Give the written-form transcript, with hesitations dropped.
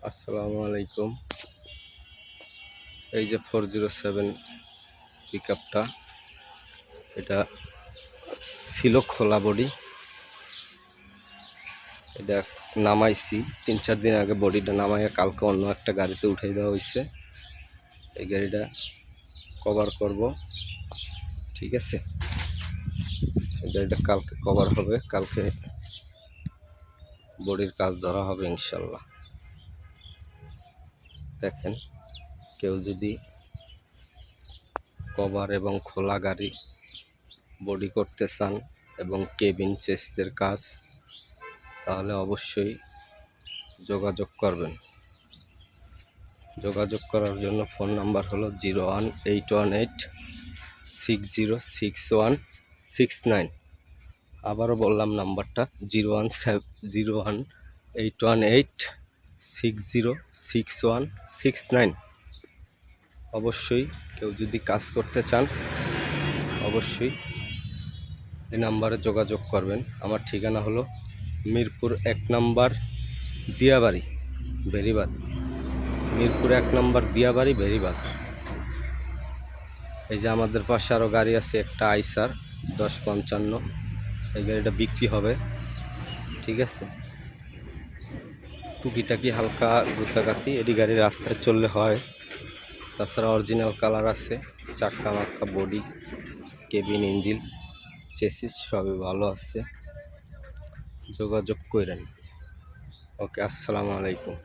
আসসালামু আলাইকুম। এই যে 407 পিকআপটা, এটা ছিল খোলা বডি। এটা নামাইছি 3-4 দিন আগে, বডিটা নামাইয়া কালকে অন্য একটা গাড়িতে উঠাই দেওয়া হয়েছে। এই গাড়িটা কভার করব, ঠিক আছে? এই গাড়িটা কালকে কভার হবে, কালকে বডির কাজ ধরা হবে ইনশাল্লাহ। দেখেন, কেউ যদি কভার এবং খোলা গাড়ি বডি করতে চান এবং কেবিন চেসিসের কাজ, তাহলে অবশ্যই যোগাযোগ করবেন। যোগাযোগ করার জন্য ফোন নাম্বার হলো 01818606169। আবারও বললাম নাম্বারটা 01818606169। অবশ্যই কেউ যদি কাজ করতে চান অবশ্যই এই নাম্বারে যোগাযোগ করবেন। আমার ঠিকানা হলো মিরপুর 1 নম্বর দিয়াবাড়ি, বেরিবাদ। মিরপুর 1 নম্বর দিয়াবাড়ি, বেরিবাদ। এই যে আমাদের পাশে আরও গাড়ি আছে, একটা আইসার 1055। এই গাড়িটা বিক্রি হবে, ঠিক আছে? টুকিটাকি হালকা গুতাগাতি এটি গাড়ি রাস্তায় চললে হয়। তাছাড়া অরিজিনাল কালার আছে, চাক্কা মাক্কা বডি কেবিন ইঞ্জিন চেসিস সবই ভালো আছে। যোগাযোগ করেন। ওকে, আসসালামু আলাইকুম।